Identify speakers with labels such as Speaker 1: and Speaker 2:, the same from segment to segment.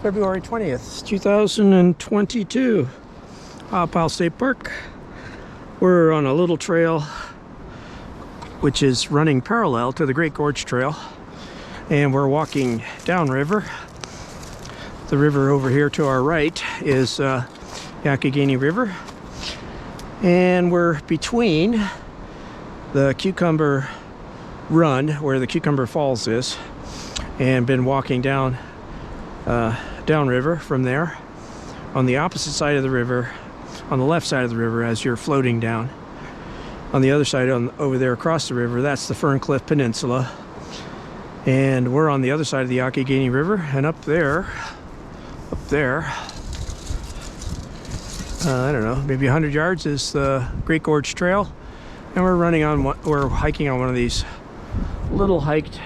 Speaker 1: February 20th, 2022, Ohiopyle State Park. We're on a little trail which is running parallel to the Great Gorge Trail, and we're walking downriver. The river over here to our right is Youghiogheny River, and we're between the Cucumber Run, where the Cucumber Falls is, and been walking downriver from there. On the opposite side of the river, on the left side of the river as you're floating down. On the other side, over there across the river, that's the Ferncliff Peninsula. And we're on the other side of the Youghiogheny River, and up there, I don't know, maybe 100 yards is the Great Gorge Trail. And we're hiking on one of these little hiked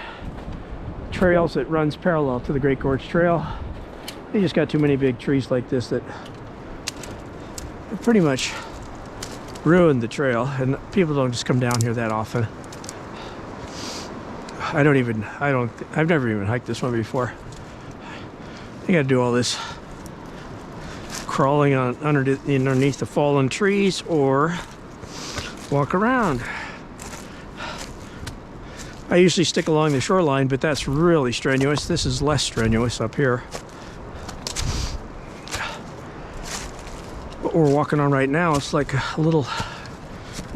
Speaker 1: trails that runs parallel to the Great Gorge Trail. They just got too many big trees like this that pretty much ruined the trail, and people don't just come down here that often. I've never even hiked this one before. I gotta do all this crawling on underneath the fallen trees or walk around. I usually stick along the shoreline, but that's really strenuous. This is less strenuous up here. What we're walking on right now, it's like a little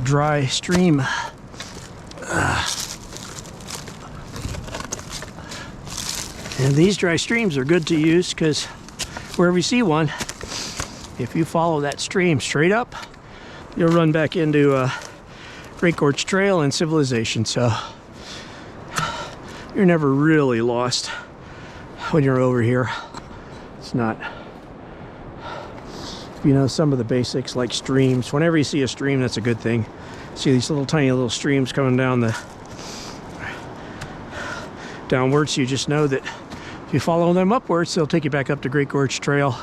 Speaker 1: dry stream. And these dry streams are good to use because wherever you see one, if you follow that stream straight up, you'll run back into Great Gorge Trail and civilization. So you're never really lost when you're over here. It's not, you know, some of the basics like streams. Whenever you see a stream, that's a good thing. See these tiny little streams coming downwards. You just know that if you follow them upwards, they'll take you back up to Great Gorge Trail,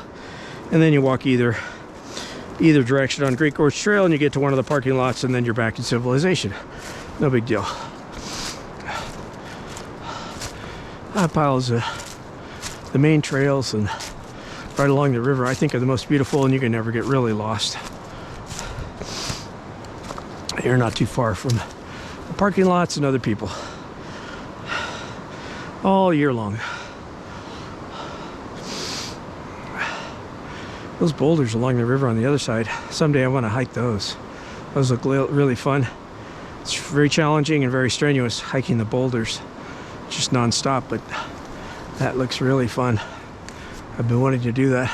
Speaker 1: and then you walk either direction on Great Gorge Trail, and you get to one of the parking lots, and then you're back in civilization. No big deal. Ohiopyle is the main trails and right along the river, I think, are the most beautiful, and you can never get really lost. You're not too far from the parking lots and other people all year long. Those boulders along the river on the other side, someday I want to hike those. Those look really fun. It's very challenging and very strenuous hiking the boulders, just non-stop, but that looks really fun. I've been wanting to do that.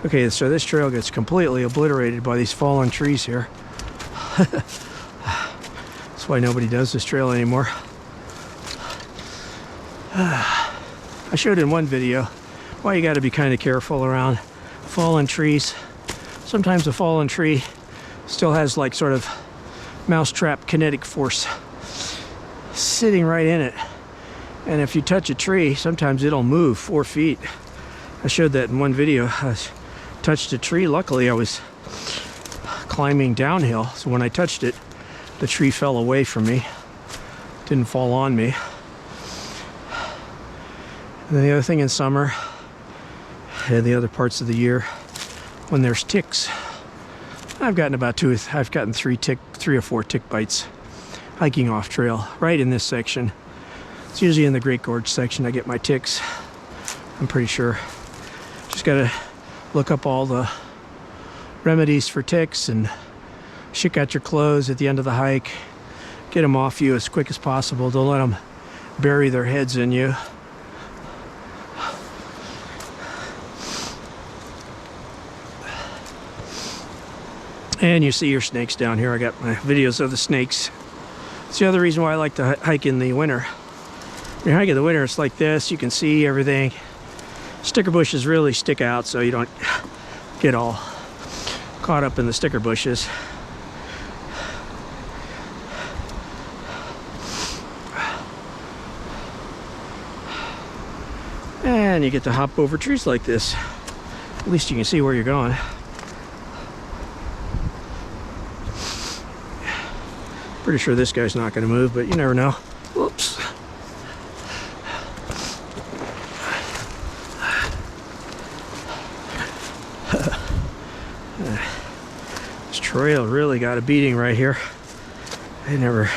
Speaker 1: Okay, so this trail gets completely obliterated by these fallen trees here. That's why nobody does this trail anymore. I showed in one video why you got to be kind of careful around fallen trees. Sometimes a fallen tree still has like sort of mousetrap kinetic force sitting right in it. And if you touch a tree, sometimes it'll move 4 feet. I showed that in one video. I touched a tree. Luckily, I was climbing downhill, so when I touched it, the tree fell away from me. Didn't fall on me. And then the other thing in summer and the other parts of the year, when there's ticks, I've gotten 3 or 4 tick bites hiking off trail right in this section. It's usually in the Great Gorge section I get my ticks, I'm pretty sure. Just gotta look up all the remedies for ticks and shake out your clothes at the end of the hike. Get them off you as quick as possible. Don't let them bury their heads in you. And you see your snakes down here. I got my videos of the snakes. It's the other reason why I like to hike in the winter. When you're hiking in the winter, it's like this. You can see everything. Sticker bushes really stick out, so you don't get all caught up in the sticker bushes. And you get to hop over trees like this. At least you can see where you're going. Pretty sure this guy's not going to move, but you never know. Whoops. This trail really got a beating right here. I never...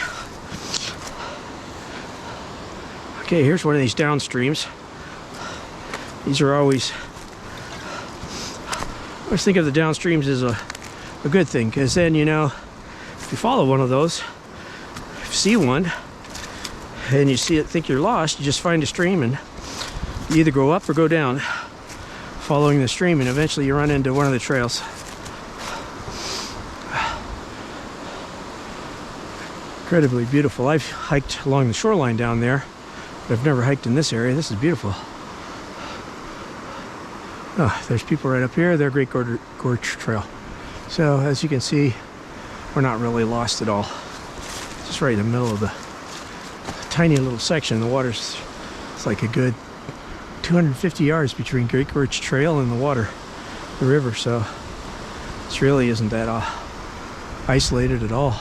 Speaker 1: Okay, here's one of these downstreams. These are always... I always think of the downstreams as a good thing, because then, you know, if you follow one of those, if you see one, and you see it, think you're lost, you just find a stream and you either go up or go down following the stream, and eventually you run into one of the trails. Incredibly beautiful. I've hiked along the shoreline down there, but I've never hiked in this area. This is beautiful. Oh, there's people right up here. They're Great Gorge Trail. So as you can see, we're not really lost at all. Just right in the middle of the tiny little section. The water's, it's like a good 250 yards between Great Gorge Trail and the water, the river. So this really isn't that isolated at all.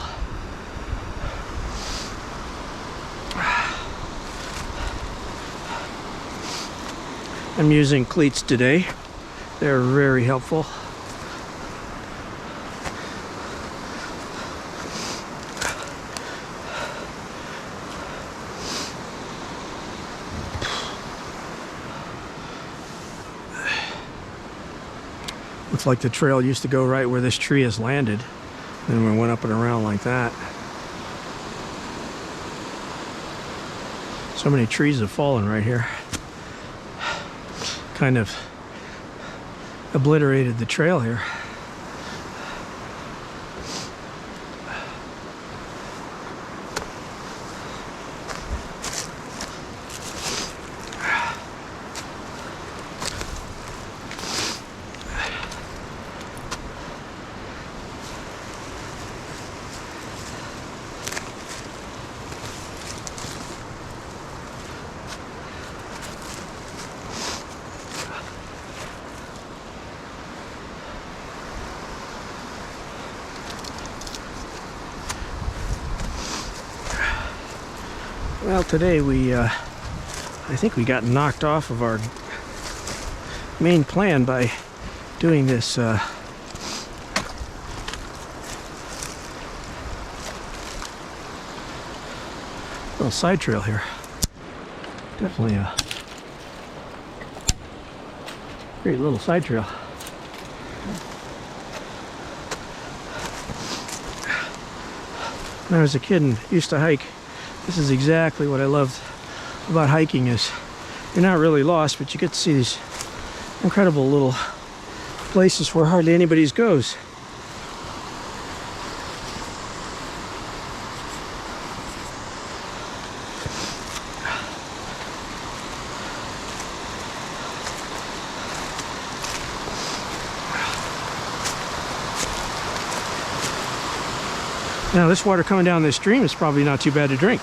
Speaker 1: I'm using cleats today. They're very helpful. Looks like the trail used to go right where this tree has landed. Then we went up and around like that. So many trees have fallen right here. Kind of obliterated the trail here. Well, today I think we got knocked off of our main plan by doing this little side trail here. Definitely a great little side trail. When I was a kid and used to hike, this is exactly what I loved about hiking, is you're not really lost, but you get to see these incredible little places where hardly anybody goes. Now this water coming down this stream is probably not too bad to drink.